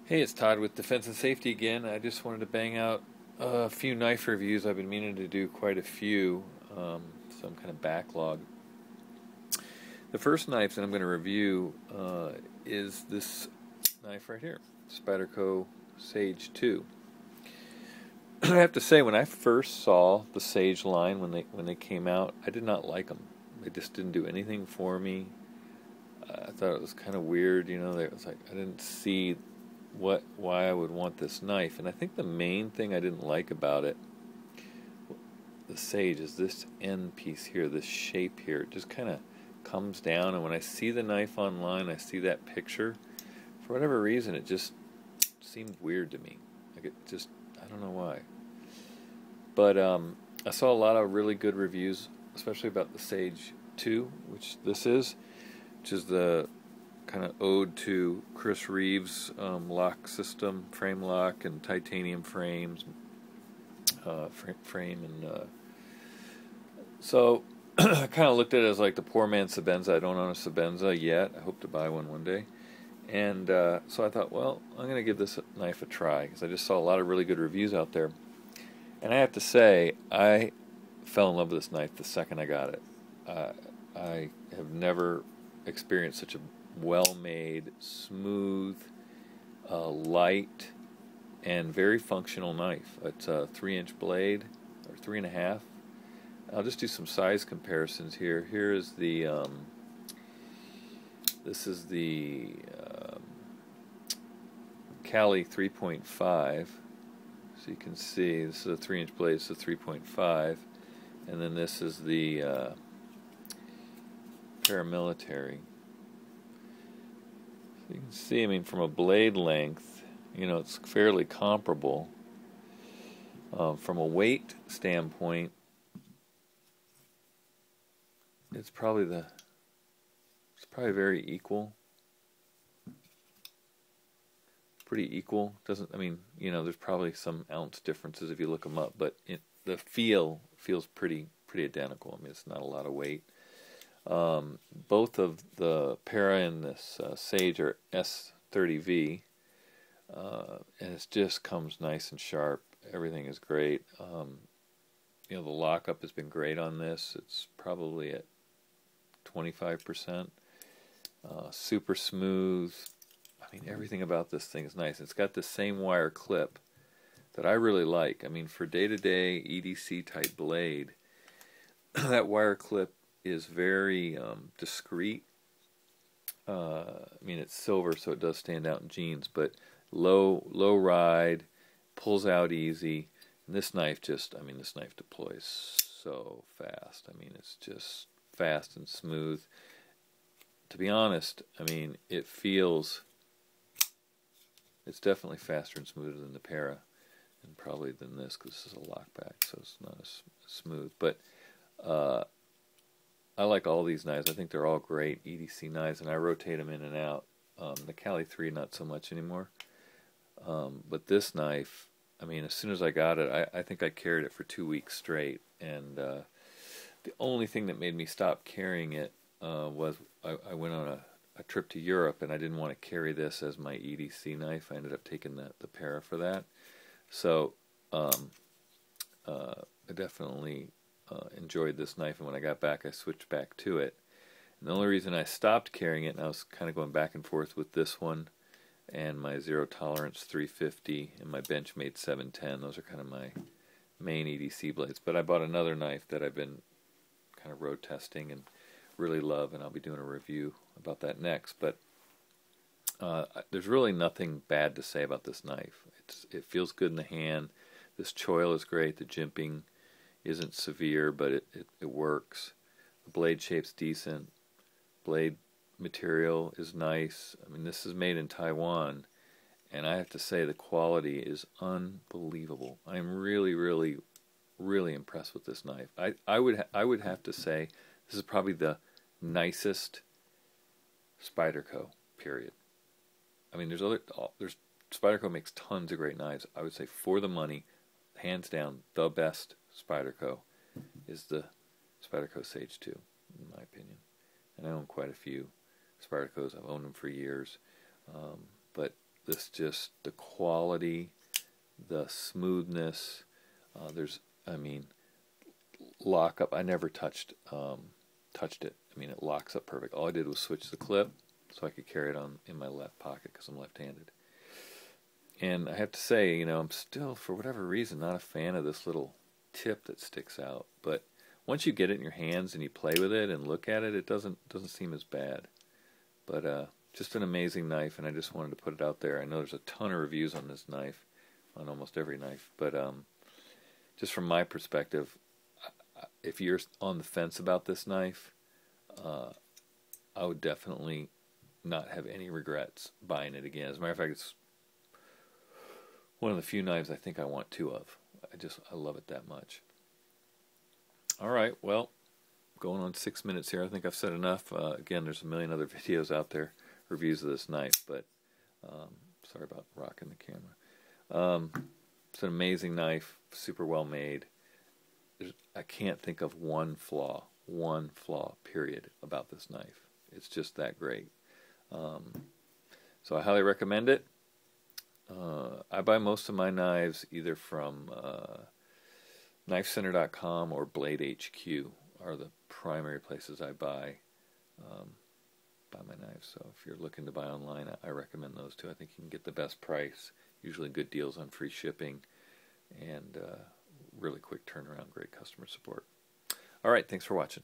Hey, it's Todd with Defense and Safety again. I just wanted to bang out a few knife reviews. I've been meaning to do quite a few, some kind of backlog. The first knife that I'm going to review is this knife right here, Spyderco Sage 2. I have to say, when I first saw the Sage line when they came out, I did not like them. They just didn't do anything for me. I thought it was kind of weird, It was like I didn't see why I would want this knife. And I think the main thing I didn't like about it, the Sage, is this end piece here, this shape here. It just kind of comes down, and when I see the knife online, I see that picture. For whatever reason, it just seemed weird to me. Like I don't know why. But I saw a lot of really good reviews, especially about the Sage 2, which this is, which is the kind of ode to Chris Reeves' lock system, frame lock, and titanium frames, frame, and so I kind of looked at it as like the poor man's Sebenza. I don't own a Sebenza yet. I hope to buy one day, and so I thought, well, I'm going to give this knife a try because I just saw a lot of really good reviews out there, and I have to say I fell in love with this knife the second I got it. I have never experienced such a well-made, smooth, light, and very functional knife. It's a 3-inch blade, or 3.5. I'll just do some size comparisons here. Here is the, this is the Cali 3.5. So you can see, this is a 3-inch blade, so 3.5. And then this is the paramilitary. You can see, I mean, from a blade length, it's fairly comparable. From a weight standpoint, it's probably very equal. Pretty equal. There's probably some ounce differences if you look them up, but the feels pretty identical. I mean, it's not a lot of weight. Both of the Para and this Sage are S30V, and it just comes nice and sharp. Everything is great. The lockup has been great on this. It's probably at 25%. Super smooth. I mean, everything about this thing is nice. It's got the same wire clip that I really like. I mean, for day-to-day EDC type blade, that wire clip is very discreet. I mean, it's silver, so it does stand out in jeans, but low ride, pulls out easy. And this knife deploys so fast. I mean, it's just fast and smooth. To be honest, I mean, it's definitely faster and smoother than the Para, and probably than this, because this is a lockback, so it's not as smooth. But I like all these knives. I think they're all great EDC knives, and I rotate them in and out. The Cali 3, not so much anymore. But this knife, I mean, as soon as I got it, I think I carried it for 2 weeks straight. And the only thing that made me stop carrying it was I went on a trip to Europe, and I didn't want to carry this as my EDC knife. I ended up taking the Para for that. So I definitely enjoyed this knife, and when I got back, I switched back to it. And the only reason I stopped carrying it, and I was kind of going back and forth with this one and my Zero Tolerance 350 and my Benchmade 710. Those are kind of my main EDC blades. But I bought another knife that I've been kind of road testing and really love, and I'll be doing a review about that next. But there's really nothing bad to say about this knife. It feels good in the hand. This choil is great. The jimping isn't severe, but it works. The blade shape's decent. Blade material is nice. I mean, this is made in Taiwan, and I have to say the quality is unbelievable. I'm really, really, really impressed with this knife. I would have to say this is probably the nicest Spyderco, period. I mean, there's Spyderco makes tons of great knives. I would say for the money, hands down, the best Spyderco is the Spyderco Sage 2, in my opinion. And I own quite a few Spydercos. I've owned them for years. But just the quality, the smoothness. I mean, lock up. I never touched it. I mean, it locks up perfect. All I did was switch the clip so I could carry it on in my left pocket because I'm left-handed. And I have to say, you know, I'm still, for whatever reason, not a fan of this little tip that sticks out. But once you get it in your hands and you play with it and look at it, it doesn't seem as bad. But just an amazing knife, and I just wanted to put it out there. I know there's a ton of reviews on this knife, on almost every knife. But just from my perspective, if you're on the fence about this knife, I would definitely not have any regrets buying it again. As a matter of fact, it's one of the few knives I think I want two of. I love it that much. All right, well, going on 6 minutes here. I think I've said enough. Again, there's a million other videos out there, reviews of this knife, but sorry about rocking the camera. It's an amazing knife, super well made. I can't think of one flaw, period, about this knife. It's just that great. So I highly recommend it. I buy most of my knives either from KnifeCenter.com or Blade HQ are the primary places I buy my knives. So if you're looking to buy online, I recommend those two. I think you can get the best price, usually good deals on free shipping, and really quick turnaround, great customer support. All right, thanks for watching.